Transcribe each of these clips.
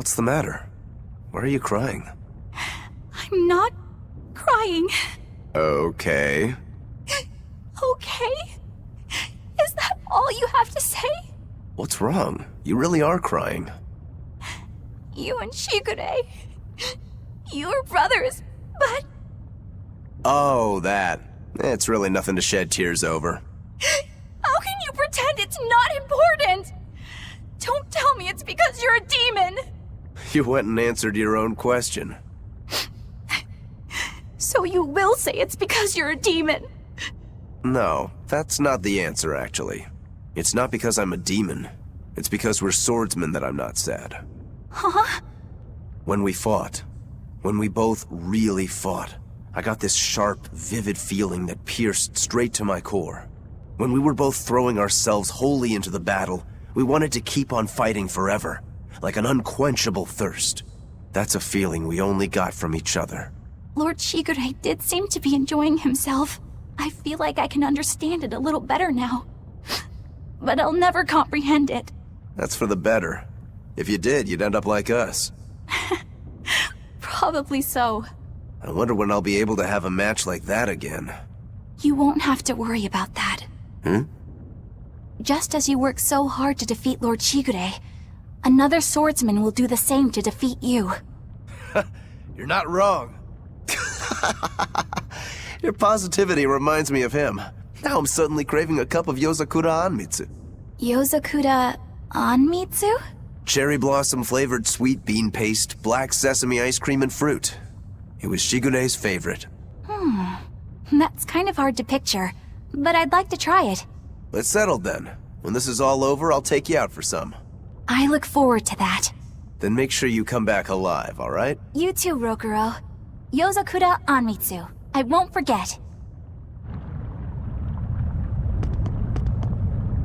What's the matter? Why are you crying? I'm not crying. Okay. Okay? Is that all you have to say? What's wrong? You really are crying. You and Shigure. You're brothers, but... Oh, that. It's really nothing to shed tears over. How can you pretend it's not important? Don't tell me it's because you're a demon. You went and answered your own question. So you will say it's because you're a demon? No, that's not the answer, actually. It's not because I'm a demon. It's because we're swordsmen that I'm not sad. Huh? When we fought, when we both really fought, I got this sharp, vivid feeling that pierced straight to my core. When we were both throwing ourselves wholly into the battle, we wanted to keep on fighting forever, like an unquenchable thirst. That's a feeling we only got from each other. Lord Shigure did seem to be enjoying himself. I feel like I can understand it a little better now. But I'll never comprehend it. That's for the better. If you did, you'd end up like us. Probably so. I wonder when I'll be able to have a match like that again. You won't have to worry about that. Just as you work so hard to defeat Lord Shigure, another swordsman will do the same to defeat you. You're not wrong. Your positivity reminds me of him. Now I'm suddenly craving a cup of Yozakura Anmitsu. Yozakura Anmitsu? Cherry blossom flavored sweet bean paste, black sesame ice cream and fruit. It was Shigure's favorite. That's kind of hard to picture, but I'd like to try it. It's settled then. When this is all over, I'll take you out for some. I look forward to that. Then make sure you come back alive, alright? You too, Rokuro. Yozakura Anmitsu. I won't forget.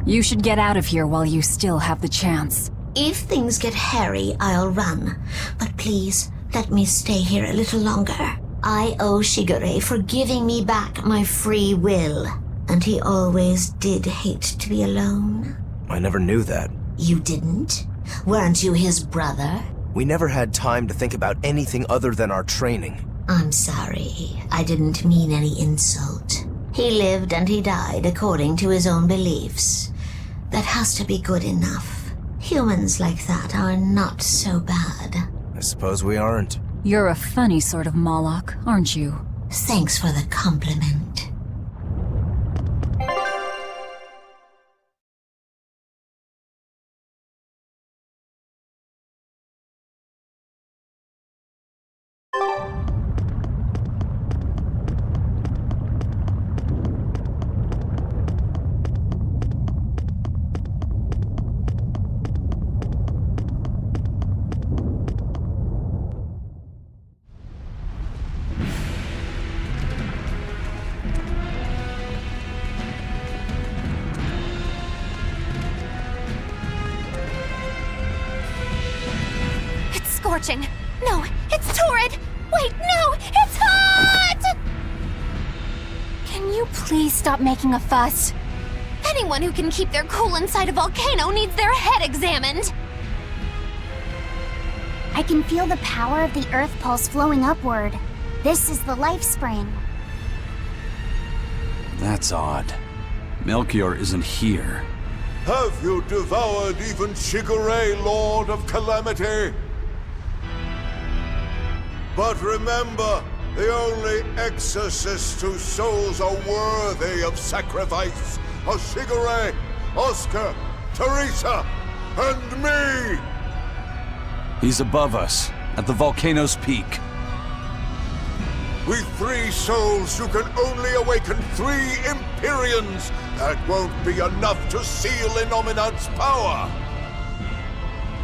You should get out of here while you still have the chance. If things get hairy, I'll run. But please, let me stay here a little longer. I owe Shigure for giving me back my free will. And he always did hate to be alone. I never knew that. You didn't? Weren't you his brother? We never had time to think about anything other than our training. I'm sorry. I didn't mean any insult. He lived and he died according to his own beliefs. That has to be good enough. Humans like that are not so bad. I suppose we aren't. You're a funny sort of Moloch, aren't you? Thanks for the compliment. Scorching. No, it's torrid. Wait, no, it's hot! Can you please stop making a fuss? Anyone who can keep their cool inside a volcano needs their head examined. I can feel the power of the earth pulse flowing upward. This is the life spring. That's odd. Melchior isn't here. Have you devoured even Shigure, Lord of Calamity? But remember, the only exorcists whose souls are worthy of sacrifice are Shigure, Oscar, Teresa, and me! He's above us, at the volcano's peak. With 3 souls, you can only awaken 3 Empyreans. That won't be enough to seal Innominat's power.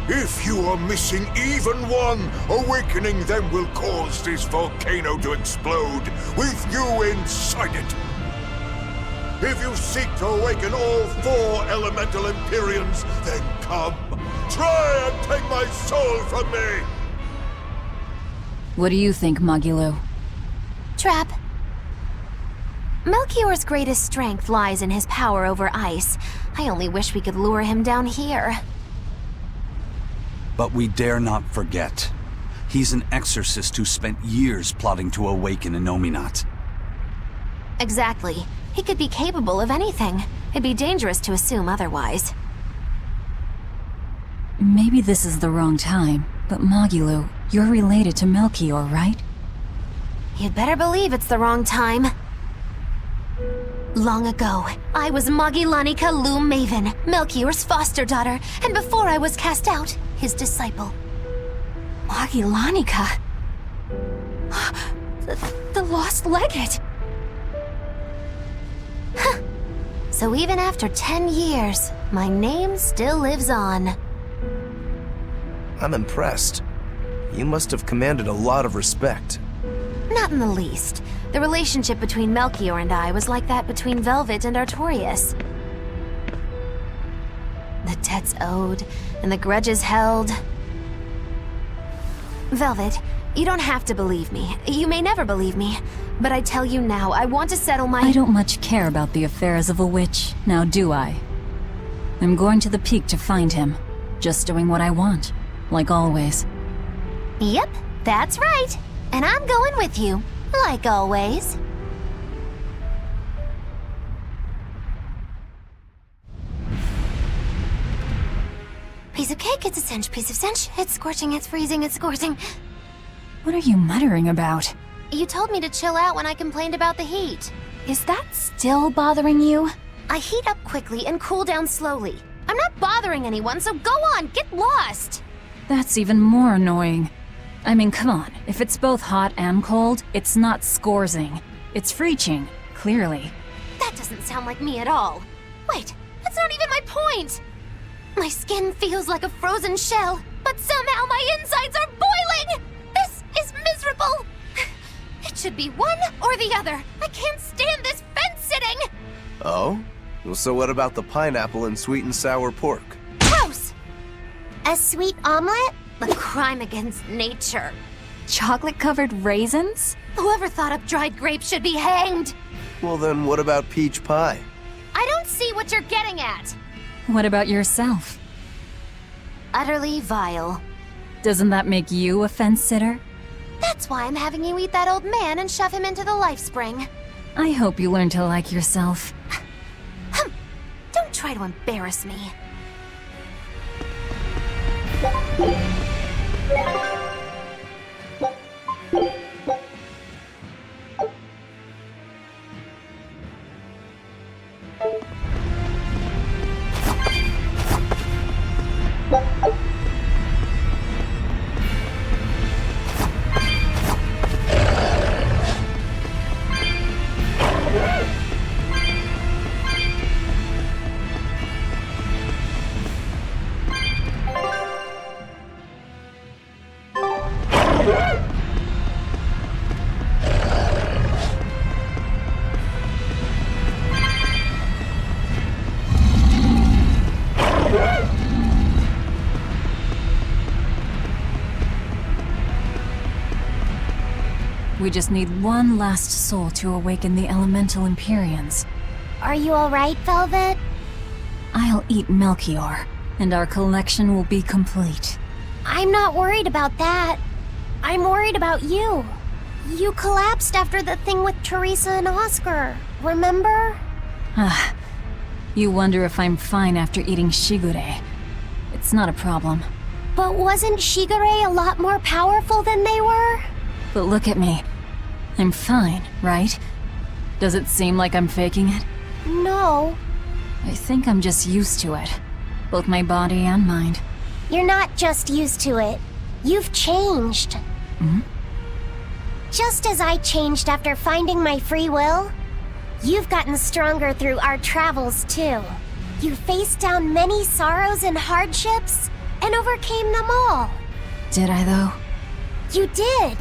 If you are missing even one, awakening them will cause this volcano to explode, with you inside it. If you seek to awaken all 4 elemental Empyreans, then come. Try and take my soul from me! What do you think, Magilo? Trap. Melchior's greatest strength lies in his power over ice. I only wish we could lure him down here. But we dare not forget. He's an exorcist who spent years plotting to awaken Innominat. Exactly. He could be capable of anything. It'd be dangerous to assume otherwise. Maybe this is the wrong time, but Magilou, you're related to Melchior, right? You'd better believe it's the wrong time. Long ago, I was Magilanica Lu Maven, Melchior's foster daughter, and before I was cast out, his disciple. Magilanica? The lost legate! Huh. So even after 10 years, my name still lives on. I'm impressed. You must have commanded a lot of respect. Not in the least. The relationship between Melchior and I was like that between Velvet and Artorias. The debts owed, and the grudges held. Velvet, you don't have to believe me. You may never believe me. But I tell you now, I want to settle my— I don't much care about the affairs of a witch, now do I? I'm going to the peak to find him. Just doing what I want, like always. Yep, that's right. And I'm going with you, like always. Piece of cake, it's a cinch. Piece of cinch, it's scorching, it's freezing, it's scorching. What are you muttering about? You told me to chill out when I complained about the heat. Is that still bothering you? I heat up quickly and cool down slowly. I'm not bothering anyone, so go on, get lost! That's even more annoying. I mean, come on. If it's both hot and cold, it's not scorzing. It's freeching, clearly. That doesn't sound like me at all. Wait, that's not even my point! My skin feels like a frozen shell, but somehow my insides are boiling! This is miserable! It should be one or the other. I can't stand this fence-sitting! Oh? Well, so what about the pineapple and sweet and sour pork? Gross! A sweet omelet? A crime against nature. Chocolate-covered raisins? Whoever thought up dried grapes should be hanged! Well then, what about peach pie? I don't see what you're getting at! What about yourself? Utterly vile. Doesn't that make you a fence-sitter? That's why I'm having you eat that old man and shove him into the life spring. I hope you learn to like yourself. Don't try to embarrass me. We just need one last soul to awaken the elemental Empyreans. Are you alright, Velvet? I'll eat Melchior, and our collection will be complete. I'm not worried about that. I'm worried about you. You collapsed after the thing with Teresa and Oscar, remember? You wonder if I'm fine after eating Shigure. It's not a problem. But wasn't Shigure a lot more powerful than they were? But look at me. I'm fine, right? Does it seem like I'm faking it? No. I think I'm just used to it. Both my body and mind. You're not just used to it. You've changed. Hmm? Just as I changed after finding my free will, you've gotten stronger through our travels too. You faced down many sorrows and hardships, and overcame them all. Did I, though? You did.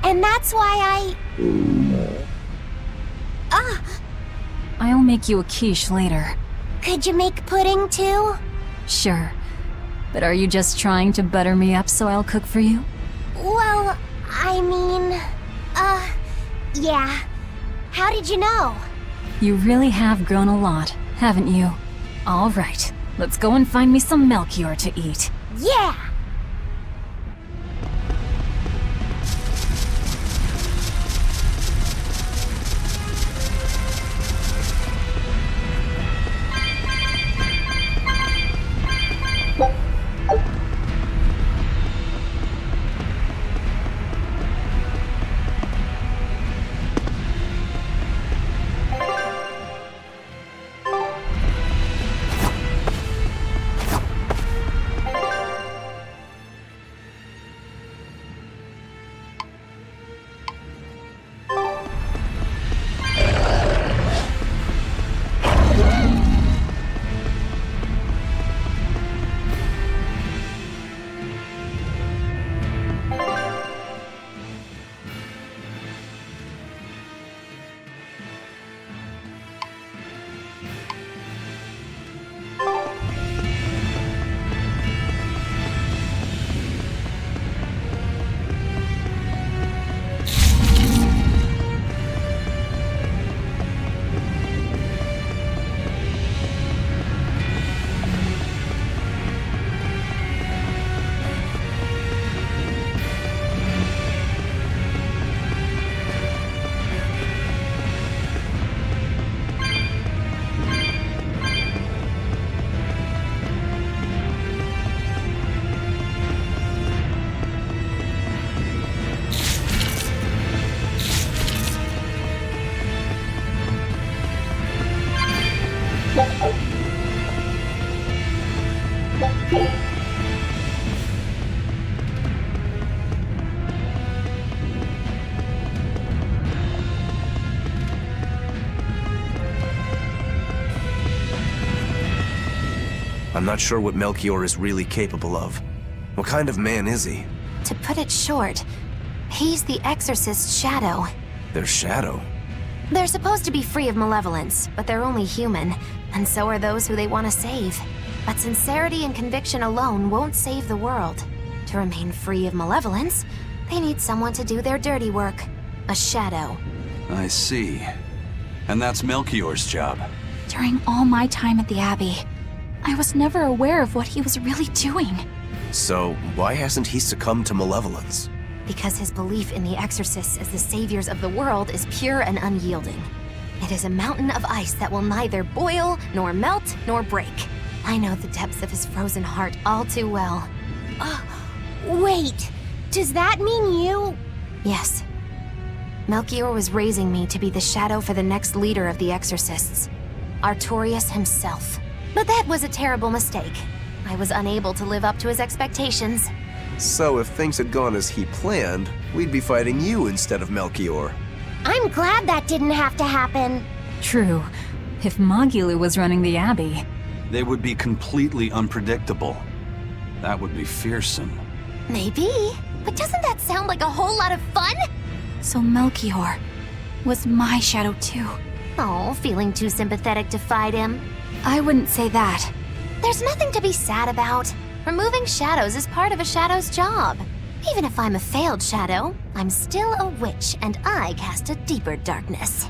And that's why I'll make you a quiche later. Could you make pudding too? Sure. But are you just trying to butter me up so I'll cook for you? Well, I mean, yeah. How did you know? You really have grown a lot, haven't you? All right, let's go and find me some Melchior to eat. Yeah! I'm not sure what Melchior is really capable of. What kind of man is he? To put it short, he's the Exorcist's shadow. Their shadow? They're supposed to be free of malevolence, but they're only human, and so are those who they want to save. But sincerity and conviction alone won't save the world. To remain free of malevolence, they need someone to do their dirty work. A shadow. I see. And that's Melchior's job. During all my time at the Abbey, I was never aware of what he was really doing. So, why hasn't he succumbed to malevolence? Because his belief in the Exorcists as the saviors of the world is pure and unyielding. It is a mountain of ice that will neither boil, nor melt, nor break. I know the depths of his frozen heart all too well. Wait, does that mean you? Yes. Melchior was raising me to be the shadow for the next leader of the Exorcists. Artorius himself. But that was a terrible mistake. I was unable to live up to his expectations. So if things had gone as he planned, we'd be fighting you instead of Melchior. I'm glad that didn't have to happen. True. If Magilou was running the Abbey, They would be completely unpredictable. That would be fearsome. Maybe, but doesn't that sound like a whole lot of fun? So Melchior was my shadow too. Oh, feeling too sympathetic to fight him? I wouldn't say that. There's nothing to be sad about. Removing shadows is part of a shadow's job. Even if I'm a failed shadow, I'm still a witch, and I cast a deeper darkness.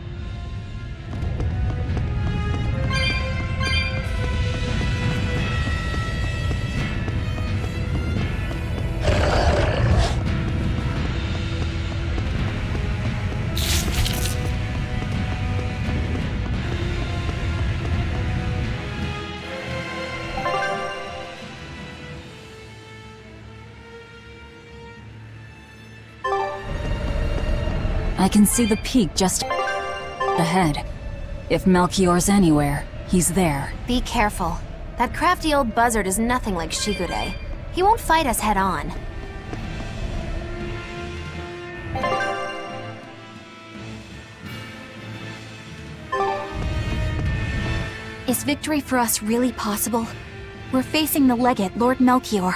I can see the peak just ahead. If Melchior's anywhere, he's there. Be careful. That crafty old buzzard is nothing like Shigure. He won't fight us head-on. Is victory for us really possible? We're facing the legate, Lord Melchior.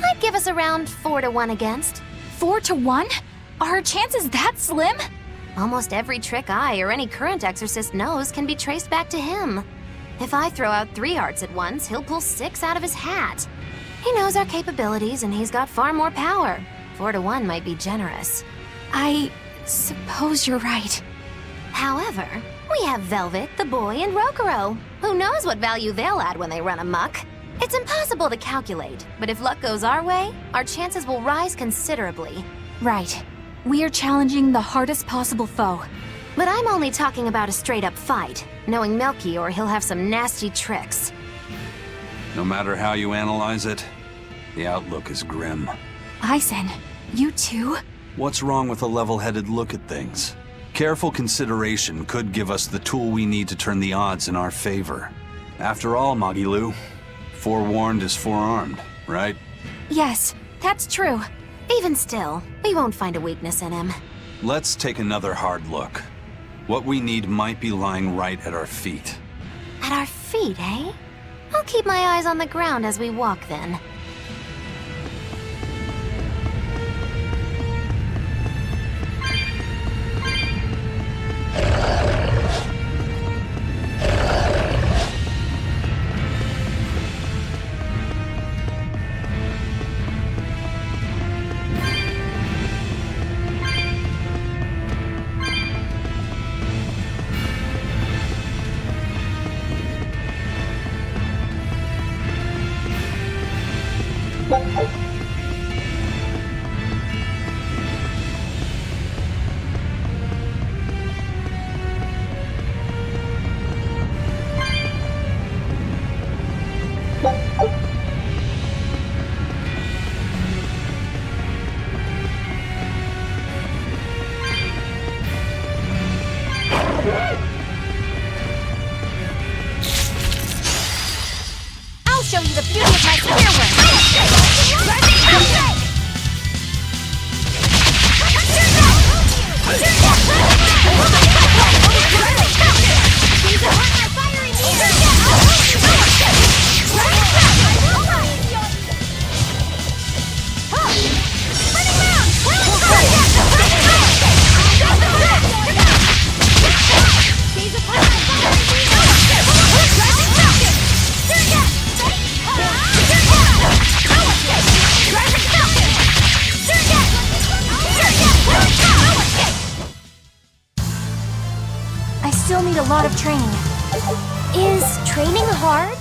I'd give us around 4-1 against. 4-1? Are our chances that slim? Almost every trick I or any current exorcist knows can be traced back to him. If I throw out 3 arts at once, he'll pull 6 out of his hat. He knows our capabilities and he's got far more power. 4-1 might be generous. I suppose you're right. However, we have Velvet, the boy, and Rokuro. Who knows what value they'll add when they run amok? It's impossible to calculate, but if luck goes our way, our chances will rise considerably. Right. We are challenging the hardest possible foe. But I'm only talking about a straight-up fight. Knowing Melchior, he'll have some nasty tricks. No matter how you analyze it, the outlook is grim. Eisen, you too? What's wrong with a level-headed look at things? Careful consideration could give us the tool we need to turn the odds in our favor. After all, Magilou, forewarned is forearmed, right? Yes, that's true. Even still, we won't find a weakness in him. Let's take another hard look. What we need might be lying right at our feet. At our feet, eh? I'll keep my eyes on the ground as we walk then. wasn't hard.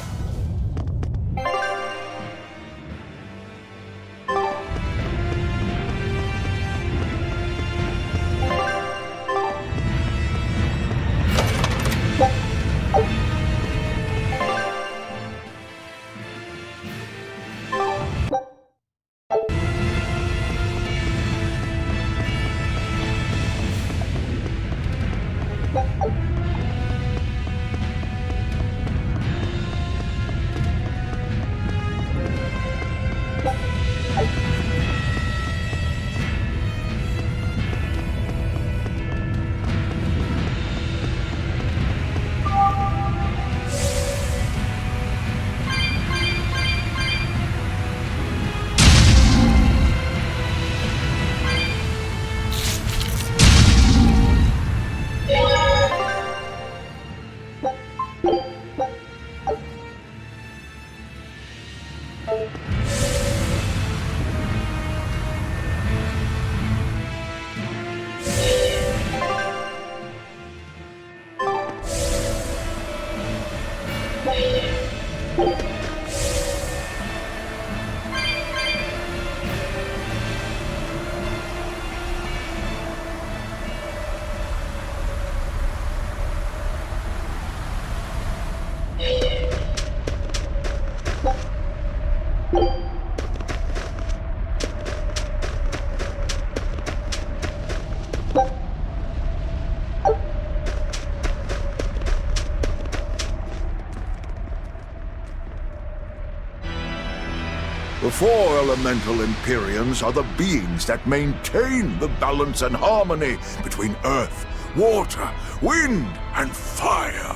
The four elemental Empyreans are the beings that maintain the balance and harmony between earth, water, wind, and fire.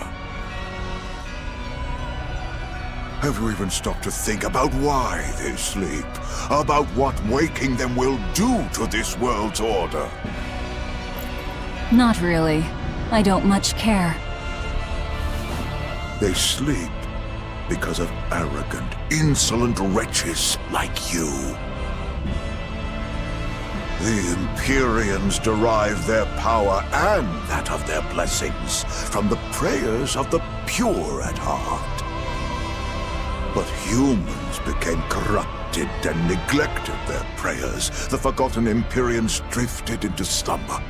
Have you even stopped to think about why they sleep? About what waking them will do to this world's order? Not really. I don't much care. They sleep because of arrogant, insolent wretches like you. The Empyreans derive their power and that of their blessings from the prayers of the pure at heart. But humans became corrupted and neglected their prayers. The forgotten Empyreans drifted into slumber.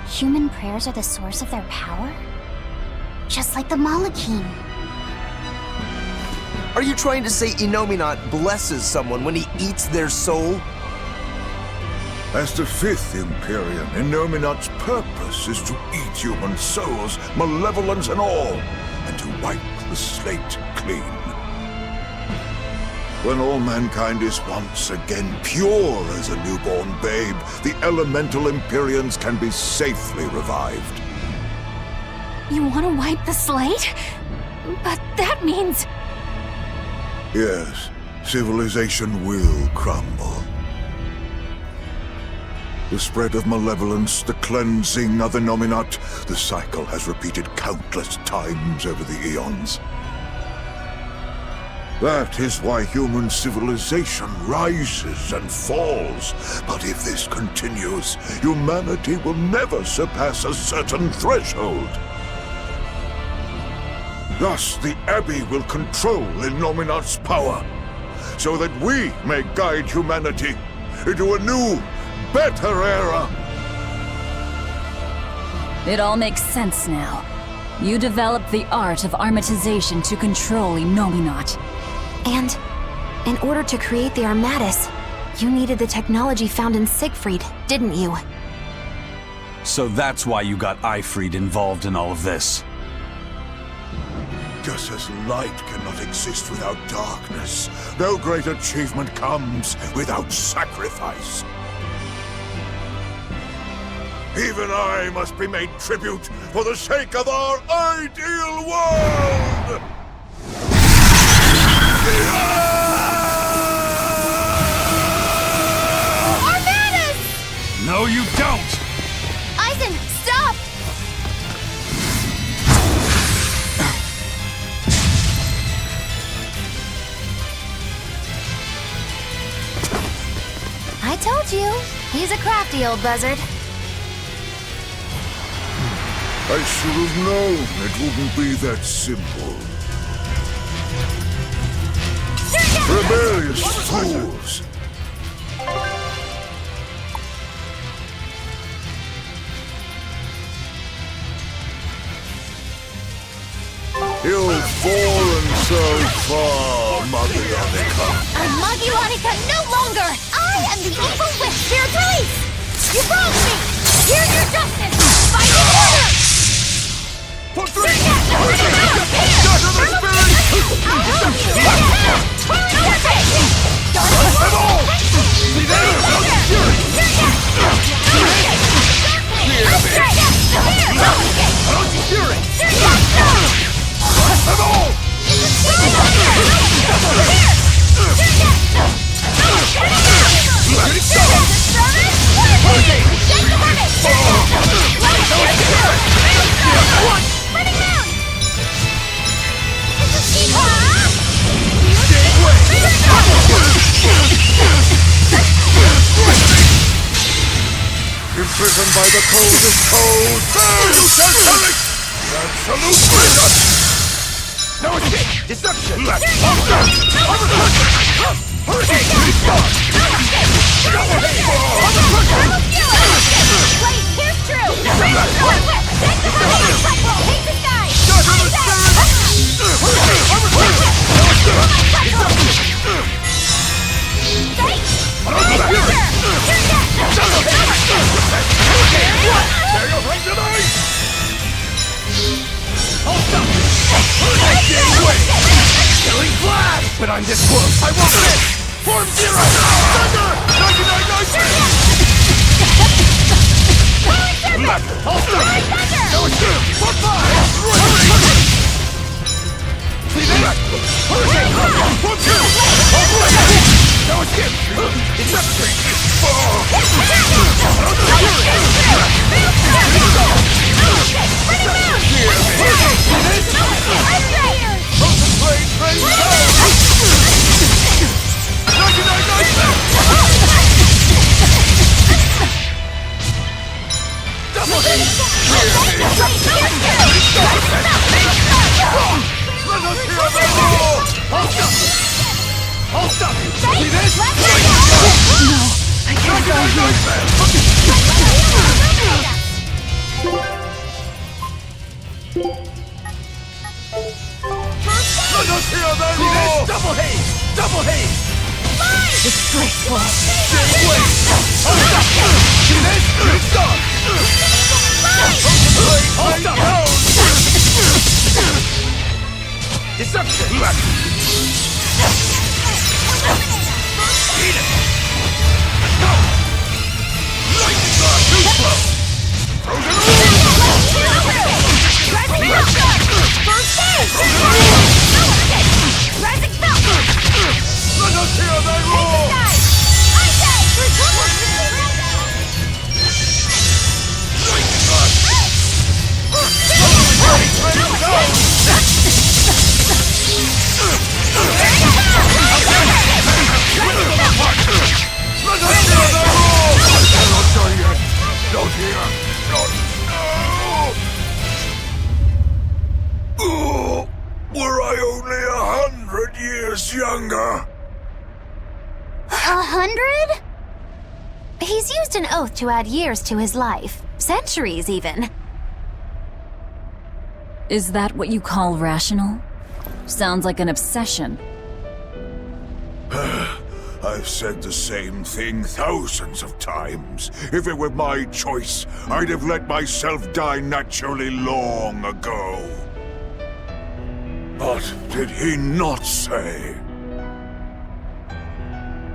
Human prayers are the source of their power? Just like the Malachim. Are you trying to say Innominat blesses someone when he eats their soul? As the fifth Empyrean, Innominat's purpose is to eat human souls, malevolence and all, and to wipe the slate clean. When all mankind is once again pure as a newborn babe, the elemental Empyreans can be safely revived. You want to wipe the slate? But that means... Yes, civilization will crumble. The spread of malevolence, the cleansing of Innominat, the cycle has repeated countless times over the eons. That is why human civilization rises and falls. But if this continues, humanity will never surpass a certain threshold. Thus, the Abbey will control Innominat's power, so that we may guide humanity into a new, better era. It all makes sense now. You developed the art of armatization to control Innominat. And in order to create the Armatus, you needed the technology found in Siegfried, didn't you? So that's why you got Ifried involved in all of this. Just as light cannot exist without darkness, no great achievement comes without sacrifice. Even I must be made tribute for the sake of our ideal world! Armatus! No, you don't! Eisen, stop! I told you, he's a crafty old buzzard. I should have known it wouldn't be that simple. Rebellious fools! You've fallen so far, Magionica. I'm Magionica no longer! I am the evil witch, Spirit Release! You wronged me! Here's your justice! Find the order! For three! Shatter the spirit! I'll help you! I'm all! See there! I'm all! Imprisoned by the coldest cold! There you shall perish! Absolute prison! No escape! Deception! Left! Wait, here's true! Take the sky! But I'm this close! I won't miss! Form zero! Thunder! 99! Left! Hold stop! No escape! For five! Left! For two! No escape! Deception! Hold stop! See this? No, I can't go here. Let us hear thy roar! Double haze! Double haze! Disgraceful. Same way! Hold stop! See this? It's done! Hold stop! Deception! Left! Eat it! Let's go! Lightning rod! Too slow! Frozen First phase! Rising spell! Let us hear thy roar! Lightning rod! Not here! Not... Oh, were I only 100 years younger? 100? He's used an oath to add years to his life. Centuries, even. Is that what you call rational? Sounds like an obsession. I've said the same thing thousands of times. If it were my choice, I'd have let myself die naturally long ago. But did he not say?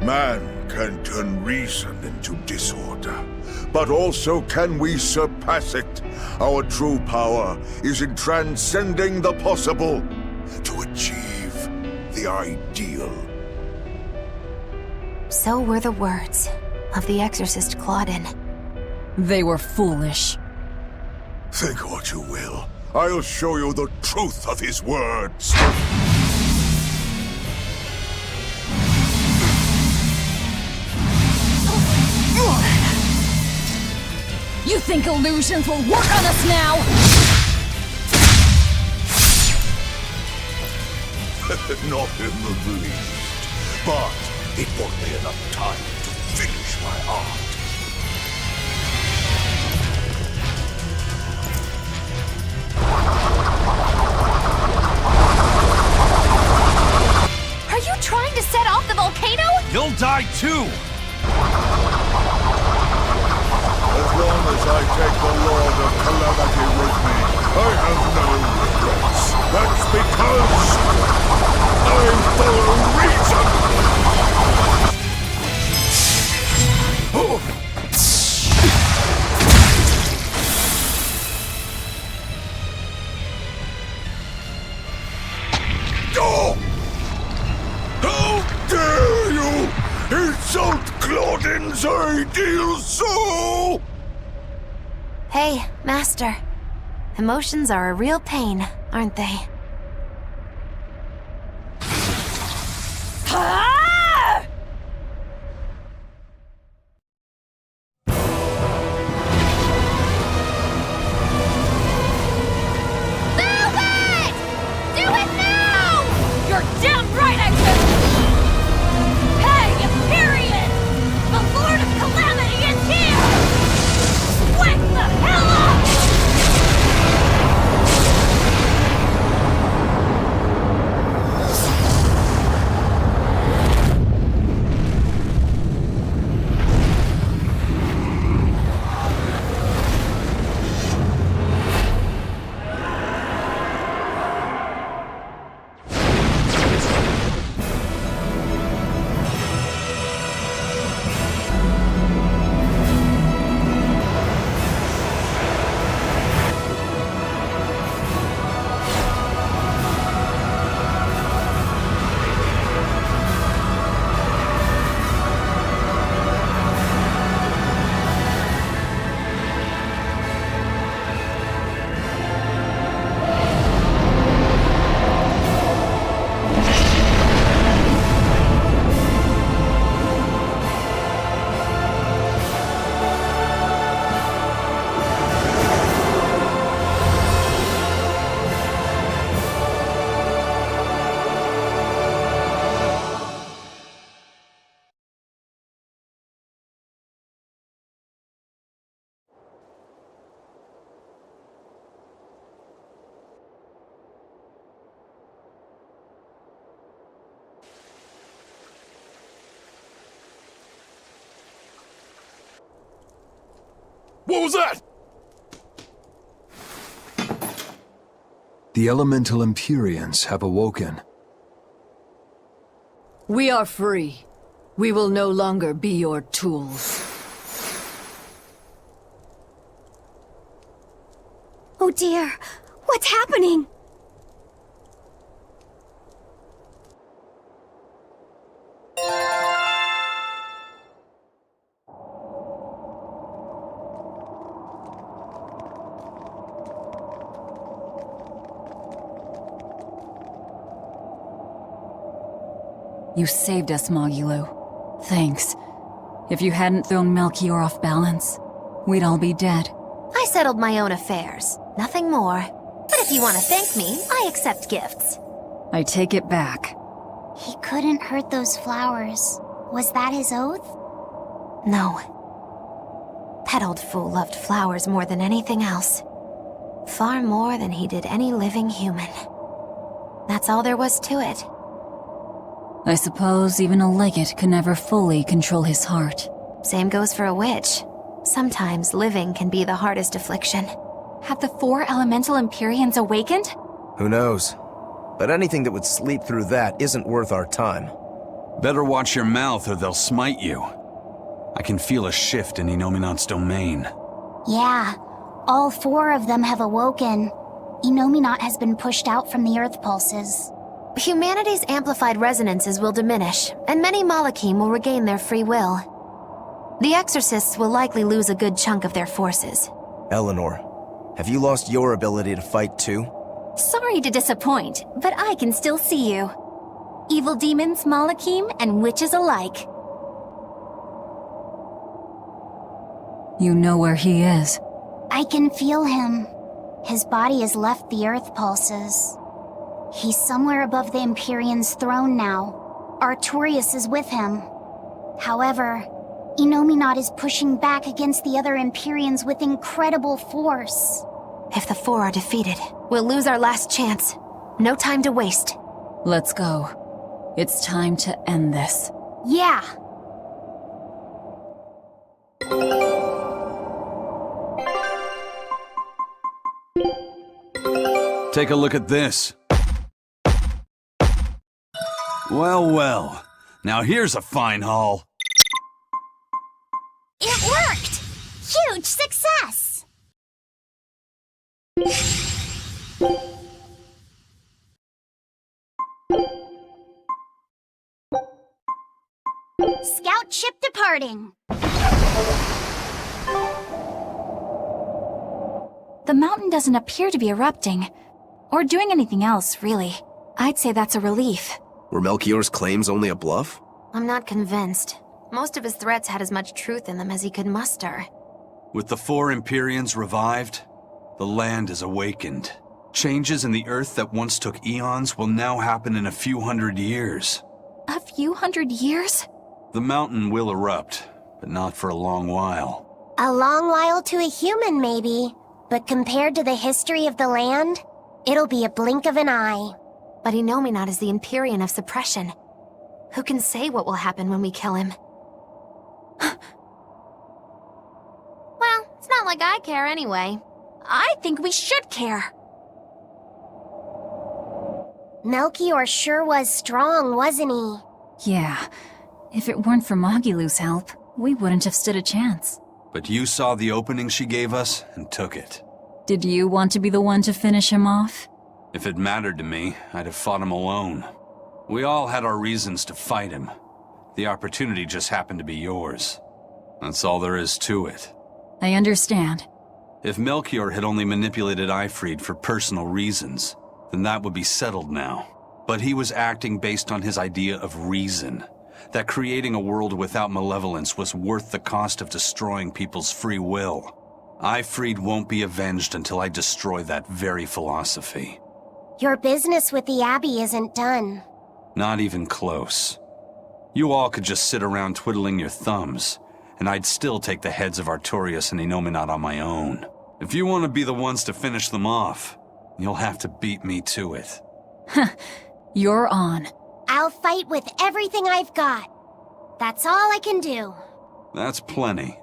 Man can turn reason into disorder, but also can we surpass it. Our true power is in transcending the possible to achieve the ideal. So were the words of the exorcist Claudin. They were foolish. Think what you will. I'll show you the truth of his words. You think illusions will work on us now? Not in the least. but it won't be enough time to finish my art. Are you trying to set off the volcano? You'll die too! As long as I take the Lord of Calamity with me, I have no regrets. That's because I follow reason! Oh. Oh! How dare you insult Claudin's ideal soul! Hey, Master. Emotions are a real pain, aren't they? What was that? The elemental Empyreans have awoken. We are free. We will no longer be your tools. Oh dear, what's happening? You saved us, Magilou. Thanks. If you hadn't thrown Melchior off balance, we'd all be dead. I settled my own affairs. Nothing more. But if you want to thank me, I accept gifts. I take it back. He couldn't hurt those flowers. Was that his oath? No. That old fool loved flowers more than anything else. Far more than he did any living human. That's all there was to it. I suppose even a legate can never fully control his heart. Same goes for a witch. Sometimes living can be the hardest affliction. Have the 4 elemental Empyreans awakened? Who knows? But anything that would sleep through that isn't worth our time. Better watch your mouth or they'll smite you. I can feel a shift in Inominat's domain. Yeah, all 4 of them have awoken. Inominat has been pushed out from the Earth pulses. Humanity's amplified resonances will diminish, and many Malachim will regain their free will. The Exorcists will likely lose a good chunk of their forces. Eleanor, have you lost your ability to fight too? Sorry to disappoint, but I can still see you. Evil demons, Malachim, and witches alike. You know where he is. I can feel him. His body has left the Earth pulses. He's somewhere above the Empyrean's throne now. Artorias is with him. However, Innominat is pushing back against the other Empyreans with incredible force. If the four are defeated, we'll lose our last chance. No time to waste. Let's go. It's time to end this. Yeah. Take a look at this. Well, well. Now here's a fine haul. It worked! Huge success! Scout ship departing. The mountain doesn't appear to be erupting. Or doing anything else, really. I'd say that's a relief. Were Melchior's claims only a bluff? I'm not convinced. Most of his threats had as much truth in them as he could muster. With the four Empyreans revived, the land is awakened. Changes in the Earth that once took eons will now happen in a few hundred years. A few hundred years? The mountain will erupt, but not for a long while. A long while to a human, maybe. But compared to the history of the land, it'll be a blink of an eye. But Innominat is the Empyrean of suppression. Who can say what will happen when we kill him? Well, it's not like I care anyway. I think we should care. Melchior sure was strong, wasn't he? Yeah. If it weren't for Magilu's help, we wouldn't have stood a chance. But you saw the opening she gave us and took it. Did you want to be the one to finish him off? If it mattered to me, I'd have fought him alone. We all had our reasons to fight him. The opportunity just happened to be yours. That's all there is to it. I understand. If Melchior had only manipulated Ifrid for personal reasons, then that would be settled now. But he was acting based on his idea of reason. That creating a world without malevolence was worth the cost of destroying people's free will. Ifrid won't be avenged until I destroy that very philosophy. Your business with the Abbey isn't done. Not even close. You all could just sit around twiddling your thumbs, and I'd still take the heads of Artorias and Innominat on my own. If you want to be the ones to finish them off, you'll have to beat me to it. You're on. I'll fight with everything I've got. That's all I can do. That's plenty.